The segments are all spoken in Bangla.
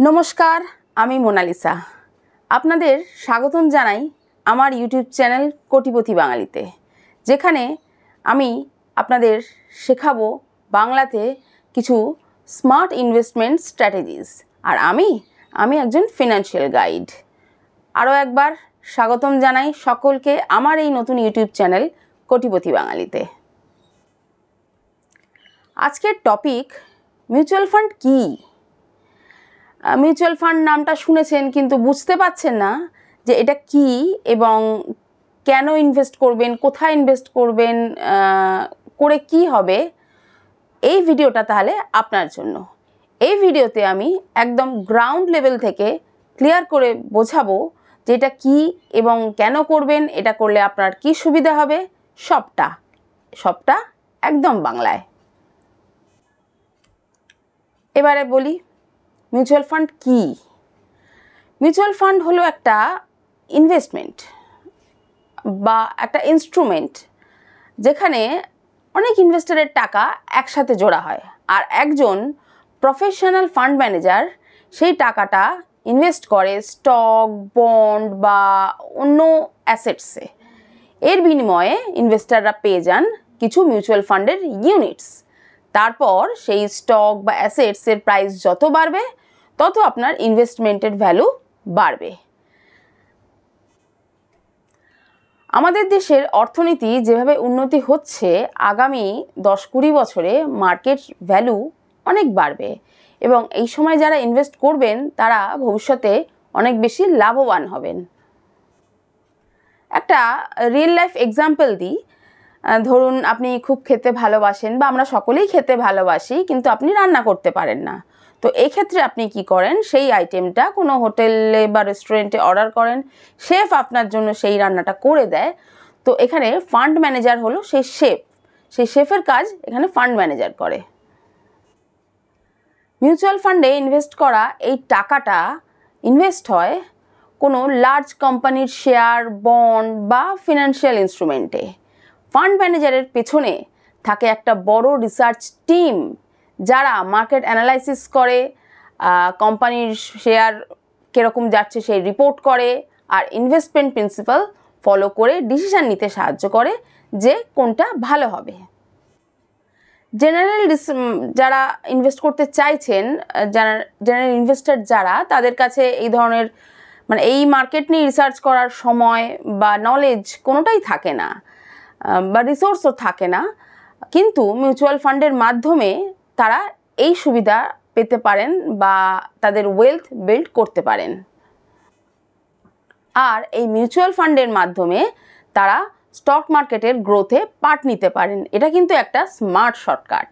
নমস্কার, আমি মোনালিসা। আপনাদের স্বাগতম জানাই আমার ইউটিউব চ্যানেল কোটিপতি বাঙালিতে, যেখানে আমি আপনাদের শেখাবো বাংলাতে কিছু স্মার্ট ইনভেস্টমেন্ট স্ট্র্যাটেজিস। আর আমি একজন ফিনান্সিয়াল গাইড। আরও একবার স্বাগতম জানাই সকলকে আমার এই নতুন ইউটিউব চ্যানেল কোটিপতি বাঙালিতে। আজকের টপিক মিউচুয়াল ফান্ড কী। মিউচুয়াল ফান্ড নামটা শুনেছেন, কিন্তু বুঝতে পারছেন না যে এটা কি এবং কেন ইনভেস্ট করবেন, কোথায় ইনভেস্ট করবেন, করে কি হবে। এই ভিডিওটা তাহলে আপনার জন্য। এই ভিডিওতে আমি একদম গ্রাউন্ড লেভেল থেকে ক্লিয়ার করে বোঝাবো যে এটা কি এবং কেন করবেন, এটা করলে আপনার কি সুবিধা হবে, সবটা একদম বাংলায়। এবারে বলি মিউচুয়াল ফান্ড কি। মিউচুয়াল ফান্ড হলো একটা ইনভেস্টমেন্ট বা একটা ইনস্ট্রুমেন্ট, যেখানে অনেক ইনভেস্টরের টাকা একসাথে জোড়া হয় আর একজন প্রফেশনাল ফান্ড ম্যানেজার সেই টাকাটা ইনভেস্ট করে স্টক, বন্ড বা অন্য অ্যাসেটসে। এর বিনিময়ে ইনভেস্টররা পেয়ে যান কিছু মিউচুয়াল ফান্ডের ইউনিটস। তারপর সেই স্টক বা অ্যাসেটসের প্রাইস যত বাড়বে তত আপনার ইনভেস্টমেন্টের ভ্যালু বাড়বে। আমাদের দেশের অর্থনীতি যেভাবে উন্নতি হচ্ছে, আগামী 10-20 বছরে মার্কেট ভ্যালু অনেক বাড়বে এবং এই সময় যারা ইনভেস্ট করবেন তারা ভবিষ্যতে অনেক বেশি লাভবান হবেন। একটা রিয়েল লাইফ এক্সাম্পল দিই। ধরুন আপনি খুব খেতে ভালোবাসেন বা আমরা সকলেই খেতে ভালোবাসি, কিন্তু আপনি রান্না করতে পারেন না। তো এই ক্ষেত্রে আপনি কি করেন, সেই আইটেমটা কোনো হোটেলে বা রেস্টুরেন্টে অর্ডার করেন, শেফ আপনার জন্য সেই রান্নাটা করে দেয়। তো এখানে ফান্ড ম্যানেজার হলো সেই শেফের কাজ এখানে ফান্ড ম্যানেজার করে। মিউচুয়াল ফান্ডে ইনভেস্ট করা এই টাকাটা ইনভেস্ট হয় কোনো লার্জ কোম্পানির শেয়ার, বন্ড বা ফিনান্সিয়াল ইনস্ট্রুমেন্টে। ফান্ড ম্যানেজারের পেছনে থাকে একটা বড় রিসার্চ টিম, যারা মার্কেট অ্যানালাইসিস করে, কোম্পানির শেয়ার কীরকম যাচ্ছে সেই রিপোর্ট করে আর ইনভেস্টমেন্ট প্রিন্সিপাল ফলো করে ডিসিশন নিতে সাহায্য করে যে কোনটা ভালো হবে। যারা ইনভেস্ট করতে চাইছেন, জেনারেল ইনভেস্টর যারা, তাদের কাছে এই ধরনের এই মার্কেট নিয়ে রিসার্চ করার সময় বা নলেজ কোনোটাই থাকে না বা রিসোর্সও থাকে না, কিন্তু মিউচুয়াল ফান্ডের মাধ্যমে তারা এই সুবিধা পেতে পারেন বা তাদের ওয়েলথ বিল্ড করতে পারেন। আর এই মিউচুয়াল ফান্ডের মাধ্যমে তারা স্টক মার্কেটের গ্রোথে পার্ট নিতে পারেন। এটা কিন্তু একটা স্মার্ট শর্টকাট।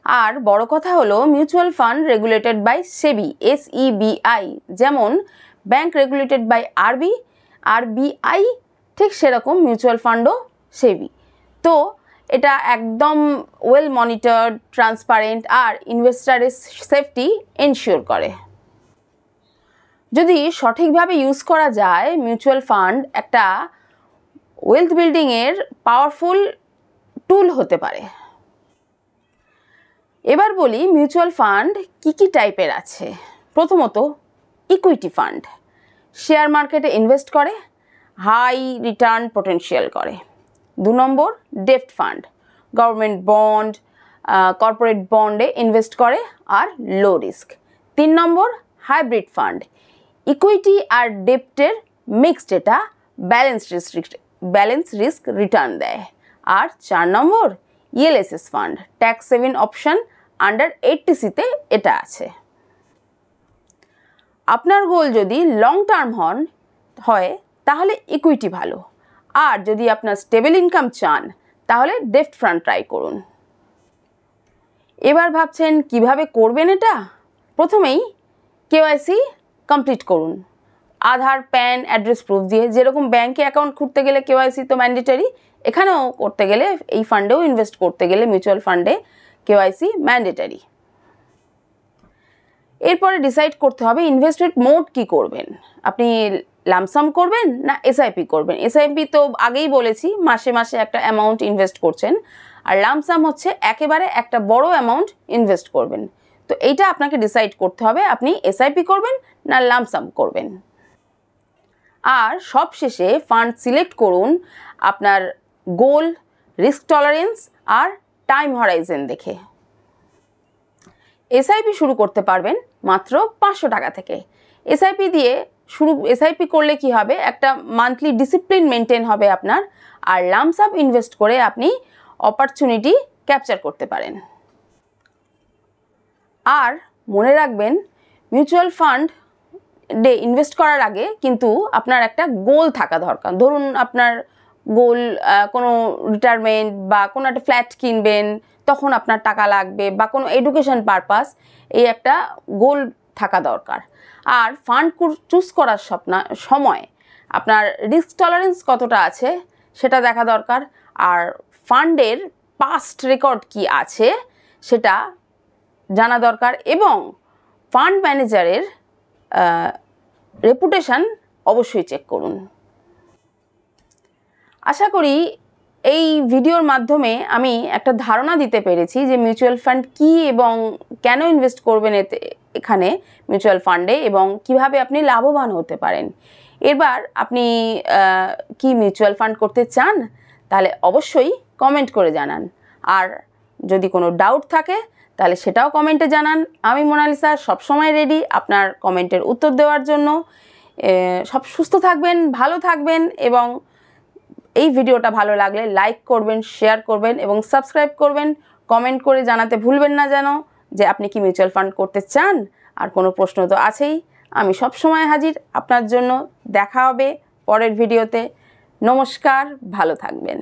আর বড় কথা হলো mutual fund regulated by SEBI, SEBI, যেমন ব্যাংক রেগুলেটেড বাই RBI, ঠিক সেরকম মিউচুয়াল ফান্ডও সেবি। তো এটা একদম ওয়েল মনিটরড, ট্রান্সপারেন্ট আর ইনভেস্টারের সেফটি এনশিওর করে। যদি সঠিকভাবে ইউজ করা যায়, মিউচুয়াল ফান্ড একটা ওয়েলথ বিল্ডিংয়ের পাওয়ারফুল টুল হতে পারে। এবার বলি মিউচুয়াল ফান্ড কি টাইপের আছে। প্রথমত ইকুইটি ফান্ড, শেয়ার মার্কেটে ইনভেস্ট করে, হাই রিটার্ন পটেনশিয়াল করে। 2 নম্বর ডেপ্ট ফান্ড, গভর্নমেন্ট বন্ড, কর্পোরেট বন্ডে ইনভেস্ট করে আর low risk. 3 number hybrid fund, equity আর ডেপ্টের মিক্সড, এটা ব্যালেন্স রিস্ক রিটার্ন দেয়। আর 4 number ELSS fund, tax saving option under 80C-তে এটা আছে। আপনার গোল যদি লং টার্ম হয় তাহলে ইকুইটি ভালো, আর যদি আপনার স্টেবল ইনকাম চান তাহলে ডেপ্ট ফান্ড ট্রাই করুন। এবার ভাবছেন কিভাবে করবেন এটা। প্রথমেই KYC কমপ্লিট করুন, আধার, প্যান, অ্যাড্রেস প্রুফ দিয়ে। যেরকম ব্যাংকে অ্যাকাউন্ট খুলতে গেলে KYC তো ম্যান্ডেটরি, এখানেও করতে গেলে, এই ফান্ডেও ইনভেস্ট করতে গেলে মিউচুয়াল ফান্ডে KYC ম্যান্ডেটরি। এরপরে ডিসাইড করতে হবে ইনভেস্টমেন্ট মোড কি করবেন। আপনি লামসাম করবেন না SIP করবেন। SIP তো আগেই বলেছি, মাসে মাসে একটা অ্যামাউন্ট ইনভেস্ট করছেন, আর লামসাম হচ্ছে একেবারে একটা বড় অ্যামাউন্ট ইনভেস্ট করবেন। তো এইটা আপনাকে ডিসাইড করতে হবে আপনি এসআইপি করবেন না লামসাম করবেন। আর সবশেষে ফান্ড সিলেক্ট করুন আপনার গোল, রিস্ক টলারেন্স আর টাইম হরাইজেন দেখে। এসআইপি শুরু করতে পারবেন মাত্র 500 টাকা থেকে। এসআইপি করলে কি হবে, একটা মান্থলি ডিসিপ্লিন মেনটেন হবে আপনার, আর লামসাম ইনভেস্ট করে আপনি অপরচুনিটি ক্যাপচার করতে পারেন। আর মনে রাখবেন, মিউচুয়াল ফান্ডে ইনভেস্ট করার আগে কিন্তু আপনার একটা গোল থাকা দরকার। ধরুন আপনার গোল কোনো রিটায়ারমেন্ট বা কোনো একটা ফ্ল্যাট কিনবেন, তখন আপনার টাকা লাগবে, বা কোনো এডুকেশন পারপাস, এই একটা গোল থাকা দরকার। আর ফান্ড চুজ করার সময় আপনার রিস্ক টলারেন্স কতটা আছে সেটা দেখা দরকার, আর ফান্ডের পাস্ট রেকর্ড কি আছে সেটা জানা দরকার, এবং ফান্ড ম্যানেজারের রেপুটেশন অবশ্যই চেক করুন। আশা করি এই ভিডিওর মাধ্যমে আমি একটা ধারণা দিতে পেরেছি যে মিউচুয়াল ফান্ড কী এবং কেন ইনভেস্ট করবেন এখানে মিউচুয়াল ফান্ডে, এবং কিভাবে আপনি লাভবান হতে পারেন। এবার আপনি কি মিউচুয়াল ফান্ড করতে চান? তাহলে অবশ্যই কমেন্ট করে জানান। আর যদি কোনো ডাউট থাকে তাহলে সেটাও কমেন্টে জানান। আমি মোনালিসা সবসময় রেডি আপনার কমেন্টের উত্তর দেওয়ার জন্য। সব সুস্থ থাকবেন, ভালো থাকবেন, এবং এই ভিডিওটা ভালো লাগলে লাইক করবেন, শেয়ার করবেন এবং সাবস্ক্রাইব করবেন। কমেন্ট করে জানাতে ভুলবেন না যেন যে আপনি কি মিউচুয়াল ফান্ড করতে চান। আর কোনো প্রশ্ন তো আছেই, আমি সব সময় হাজির আপনার জন্য। দেখা হবে পরের ভিডিওতে। নমস্কার, ভালো থাকবেন।